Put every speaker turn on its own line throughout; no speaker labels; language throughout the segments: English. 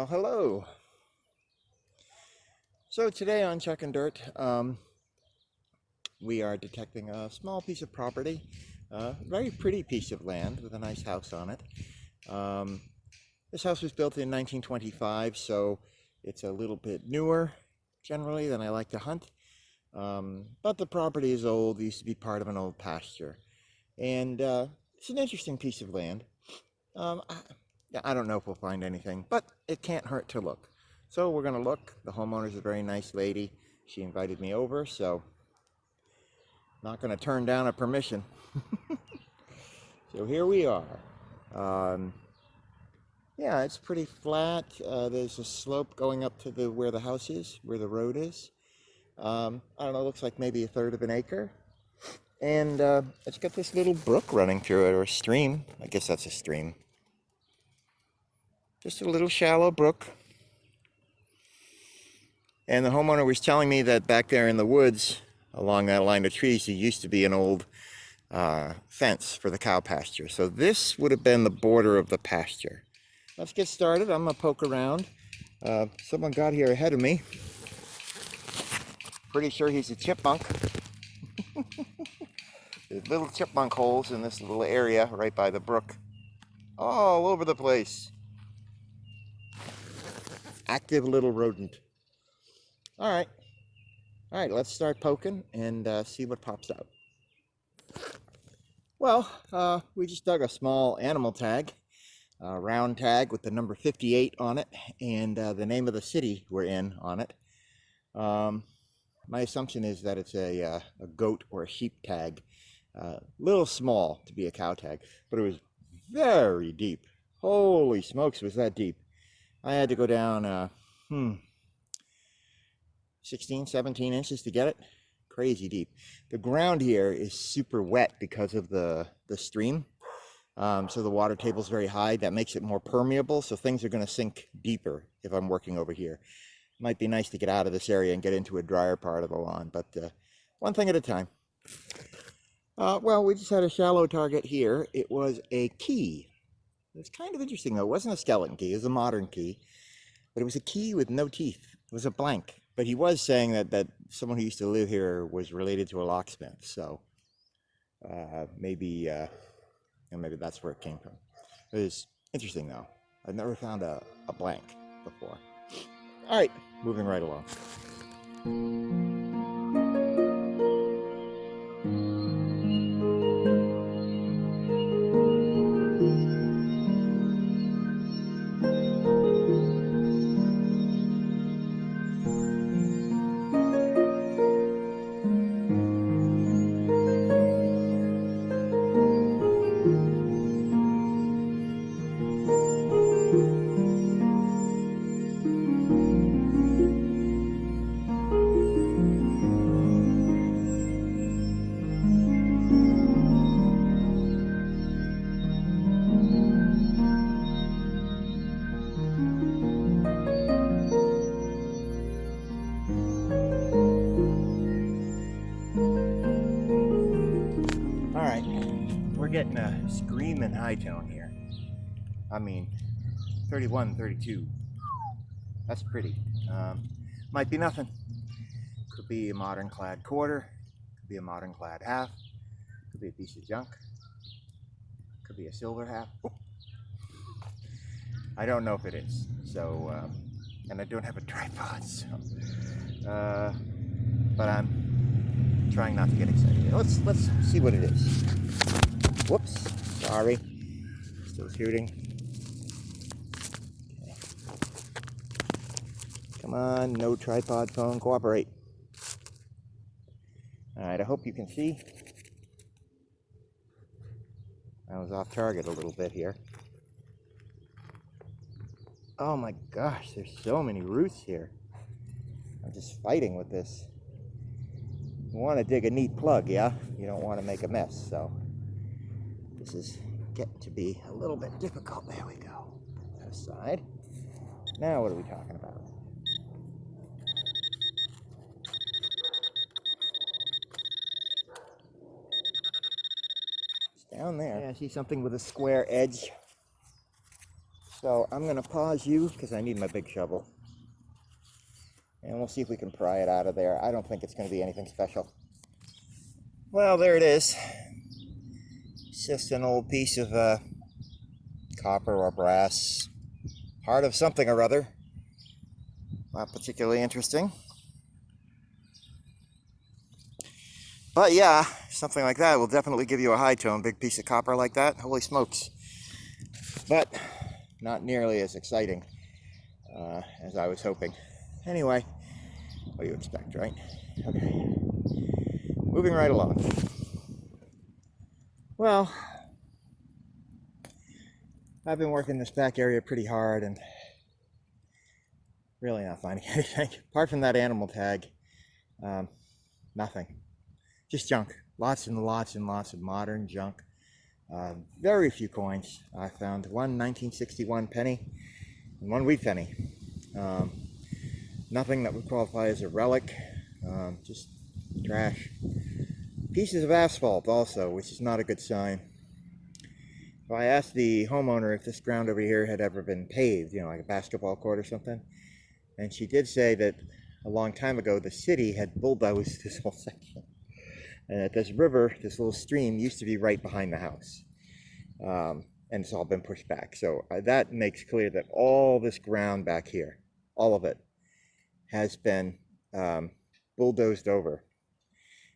Well, hello. So today on Chuckin Dirt, we are detecting a small piece of property, a very pretty piece of land with a nice house on it. This house was built in 1925, so it's a little bit newer generally than I like to hunt. But the property is old. It used to be part of an old pasture. And it's an interesting piece of land. I don't know if we'll find anything, but it can't hurt to look. So we're going to look. The homeowner's a very nice lady. She invited me over, so not going to turn down a permission. So here we are. Yeah, it's pretty flat. There's a slope going up to where the house is, where the road is. I don't know, looks like maybe 1/3 of an acre. And it's got this little brook running through it, or a stream. I guess that's a stream. Just a little shallow brook. And the homeowner was telling me that back there in the woods, along that line of trees, there used to be an old fence for the cow pasture. So this would have been the border of the pasture. Let's get started. I'm going to poke around. Someone got here ahead of me. Pretty sure he's a chipmunk. There's little chipmunk holes in this little area right by the brook. All over the place. Active little rodent. All right, let's start poking and see what pops out. Well, we just dug a small animal tag, a round tag with the number 58 on it, and the name of the city we're in on it. My assumption is that it's a goat or a sheep tag. Little small to be a cow tag, but it was very deep. Holy smokes, was that deep. I had to go down 16, 17 inches to get it. Crazy deep. The ground here is super wet because of the stream. So the water table is very high. That makes it more permeable, so things are going to sink deeper if I'm working over here. It might be nice to get out of this area and get into a drier part of the lawn, but one thing at a time. Well, we just had a shallow target here. It was a key. It's kind of interesting, though. It wasn't a skeleton key. It was a modern key. But it was a key with no teeth. It was a blank. But he was saying that someone who used to live here was related to a locksmith. So maybe that's where it came from. It was interesting, though. I've never found a blank before. All right, moving right along. We're getting a screaming high tone here. I mean, 31, 32. That's pretty. Might be nothing. Could be a modern clad quarter. Could be a modern clad half. Could be a piece of junk. Could be a silver half. Oop. I don't know if it is. So, and I don't have a tripod, so. But I'm trying not to get excited. Let's see what it is. Whoops, sorry. Still shooting. Okay. Come on, no tripod phone, cooperate. Alright, I hope you can see. I was off target a little bit here. Oh my gosh, there's so many roots here. I'm just fighting with this. You want to dig a neat plug, yeah? You don't want to make a mess, so. This is getting to be a little bit difficult. There we go. Put that aside. Now what are we talking about? It's down there. Yeah, I see something with a square edge. So I'm going to pause you because I need my big shovel. And we'll see if we can pry it out of there. I don't think it's going to be anything special. Well, there it is. It's just an old piece of copper or brass. Part of something or other. Not particularly interesting. But yeah, something like that will definitely give you a high tone. Big piece of copper like that. Holy smokes. But not nearly as exciting as I was hoping. Anyway, what do you expect, right? Okay. Moving right along. Well, I've been working this back area pretty hard and really not finding anything. Apart from that animal tag, nothing. Just junk. Lots and lots and lots of modern junk. Very few coins. I found one 1961 penny and one wheat penny. Nothing that would qualify as a relic. Just trash. Pieces of asphalt also, which is not a good sign. So I asked the homeowner if this ground over here had ever been paved, you know, like a basketball court or something. And she did say that a long time ago the city had bulldozed this whole section. And that this river, this little stream, used to be right behind the house. And it's all been pushed back. So that makes clear that all this ground back here, all of it, has been bulldozed over.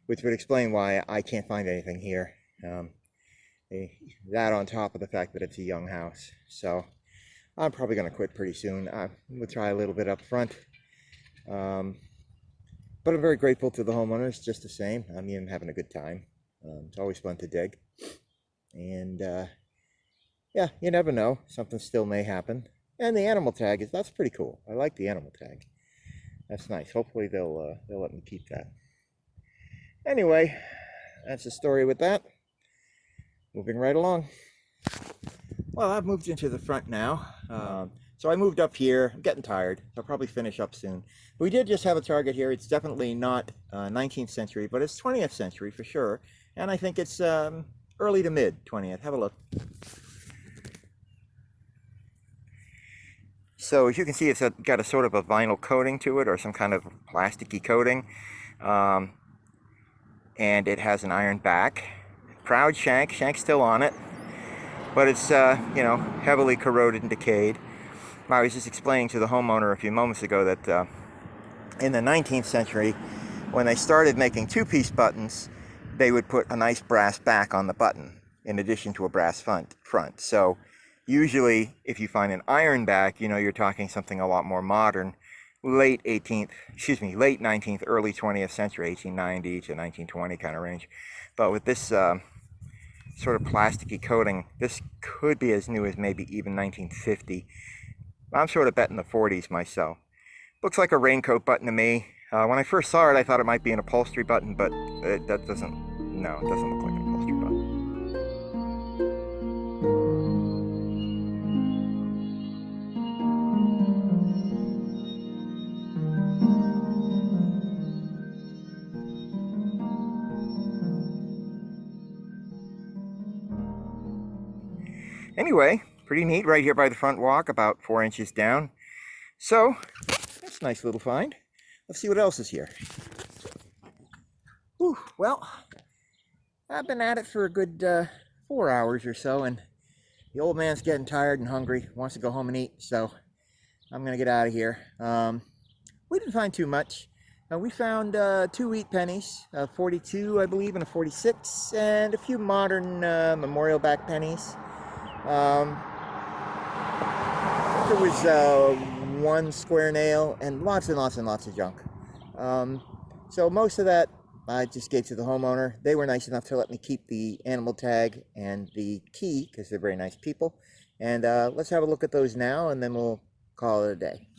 Which would explain why I can't find anything here. That on top of the fact that it's a young house. So I'm probably going to quit pretty soon. We'll try a little bit up front. But I'm very grateful to the homeowners just the same. I mean, I'm having a good time. It's always fun to dig. And yeah, you never know. Something still may happen. And the animal tag, that's pretty cool. I like the animal tag. That's nice. Hopefully they'll let me keep that. Anyway, that's the story with that. Moving right along. Well, I've moved into the front now. So I moved up here. I'm getting tired. I'll probably finish up soon. We did just have a target here. It's definitely not 19th century, but it's 20th century for sure. And I think it's early to mid 20th. Have a look. So as you can see, it's got a sort of a vinyl coating to it, or some kind of plasticky coating. And it has an iron back. Proud shank. Shank's still on it. But it's, you know, heavily corroded and decayed. I was just explaining to the homeowner a few moments ago that in the 19th century, when they started making two-piece buttons, they would put a nice brass back on the button in addition to a brass front. So usually, if you find an iron back, you know, you're talking something a lot more modern. Late 19th, early 20th century, 1890 to 1920 kind of range. But with this sort of plasticky coating, this could be as new as maybe even 1950. I'm sort of betting the 40s myself. Looks like a raincoat button to me. When I first saw it, I thought it might be an upholstery button, but it doesn't look like an upholstery button. Anyway, pretty neat right here by the front walk, about 4 inches down. So, that's a nice little find. Let's see what else is here. Whew, well, I've been at it for a good 4 hours or so, and the old man's getting tired and hungry, wants to go home and eat, so I'm going to get out of here. We didn't find too much. We found 2 wheat pennies, a 42, I believe, and a 46, and a few modern memorial back pennies. There was 1 square nail and lots and lots and lots of junk. So most of that I just gave to the homeowner. They were nice enough to let me keep the animal tag and the key because they're very nice people. And let's have a look at those now, and then we'll call it a day.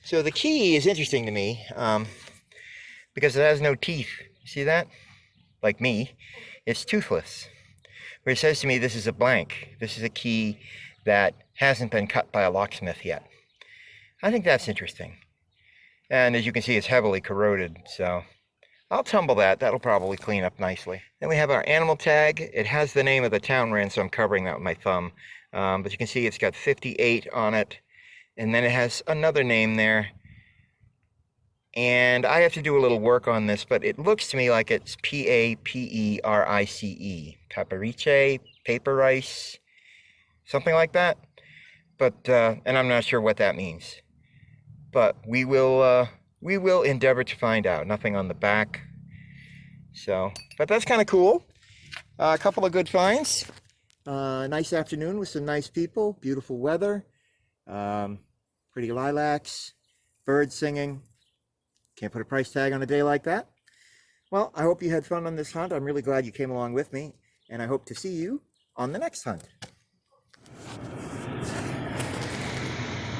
So the key is interesting to me because it has no teeth. You see that? Like me, it's toothless. Where it says to me this is a blank. This is a key that hasn't been cut by a locksmith yet. I think that's interesting. And as you can see, it's heavily corroded, so I'll tumble that. That'll probably clean up nicely. Then we have our animal tag. It has the name of the town we're in, so I'm covering that with my thumb. But you can see it's got 58 on it. And then it has another name there. And I have to do a little work on this, but it looks to me like it's Paperice. Paperice, paper rice, something like that. But, and I'm not sure what that means. But we will endeavor to find out. Nothing on the back. So, but that's kind of cool. A couple of good finds. Nice afternoon with some nice people. Beautiful weather. Pretty lilacs. Birds singing. Can't put a price tag on a day like that. Well, I hope you had fun on this hunt. I'm really glad you came along with me. And I hope to see you on the next hunt.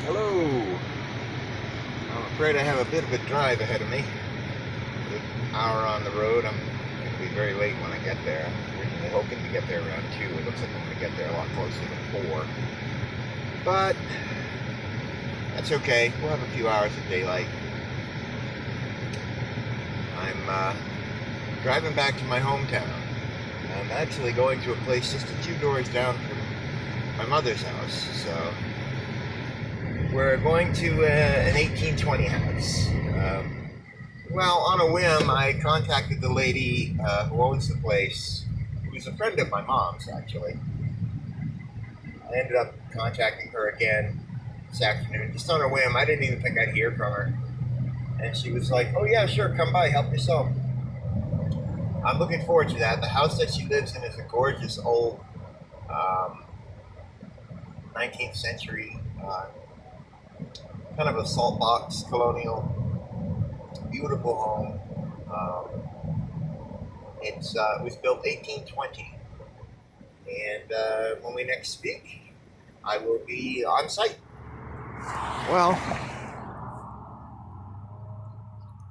Hello. I'm afraid I have a bit of a drive ahead of me. An hour on the road. I'm going to be very late when I get there. I'm originally hoping to get there around 2. It looks like I'm going to get there a lot closer to 4. But that's okay. We'll have a few hours of daylight. I'm driving back to my hometown. I'm actually going to a place just a few doors down from my mother's house. So we're going to an 1820 house. Well, on a whim, I contacted the lady who owns the place, who's a friend of my mom's, actually. I ended up contacting her again this afternoon, just on a whim. I didn't even think I'd hear from her. And she was like, oh yeah, sure, come by, help yourself. I'm looking forward to that. The house that she lives in is a gorgeous old 19th century kind of a salt box colonial, beautiful home. It was built 1820. And when we next speak, I will be on site. Well,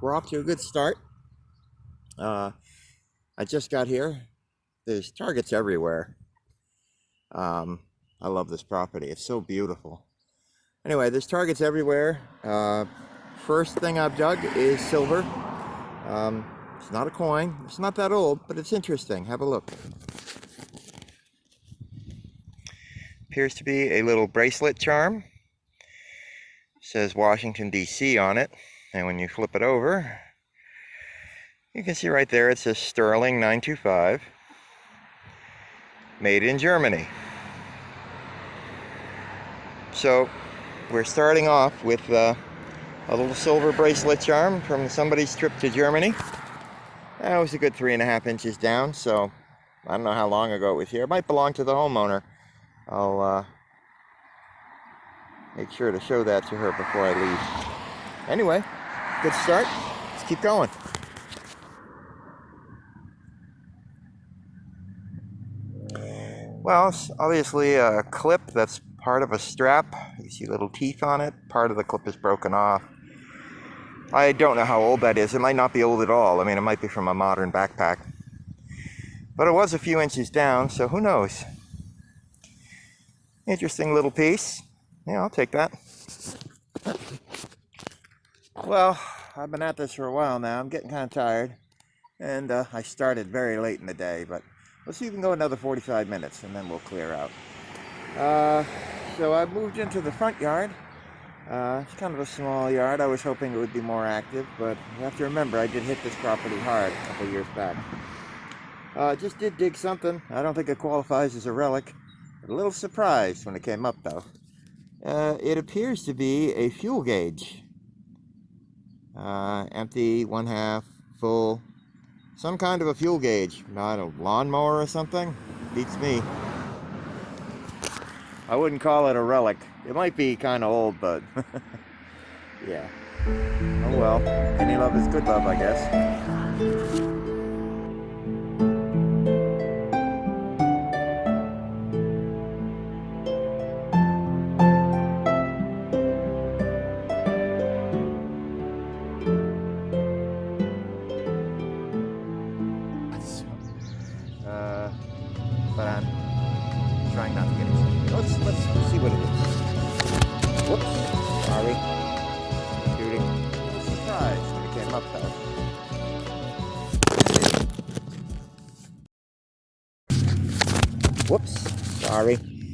we're off to a good start. I just got here. There's targets everywhere. I love this property. It's so beautiful. Anyway, there's targets everywhere. First thing I've dug is silver. It's not a coin. It's not that old, but it's interesting. Have a look. Appears to be a little bracelet charm. It says Washington, D.C. on it. And when you flip it over, you can see right there it says Sterling 925, made in Germany. So we're starting off with a little silver bracelet charm from somebody's trip to Germany. That was a good 3.5 inches down, so I don't know how long ago it was here. It might belong to the homeowner. I'll make sure to show that to her before I leave. Anyway, good start. Let's keep going. Well, it's obviously a clip that's part of a strap. You see little teeth on it. Part of the clip is broken off. I don't know how old that is. It might not be old at all. I mean, it might be from a modern backpack. But it was a few inches down, so who knows? Interesting little piece. Yeah, I'll take that. Well, I've been at this for a while now. I'm getting kind of tired. And I started very late in the day, but let's see if we can go another 45 minutes and then we'll clear out. So I moved into the front yard. It's kind of a small yard. I was hoping it would be more active, but you have to remember I did hit this property hard a couple years back. Just did dig something. I don't think it qualifies as a relic. But a little surprised when it came up though. It appears to be a fuel gauge. Empty, 1/2, full. Some kind of a fuel gauge. Not a lawnmower or something? Beats me. I wouldn't call it a relic. It might be kind of old, but yeah. Oh well. Any love is good love, I guess. But I'm trying not to get it. Let's see what it is. Whoops, sorry. Shooting. Surprise when it came up though. Whoops, sorry.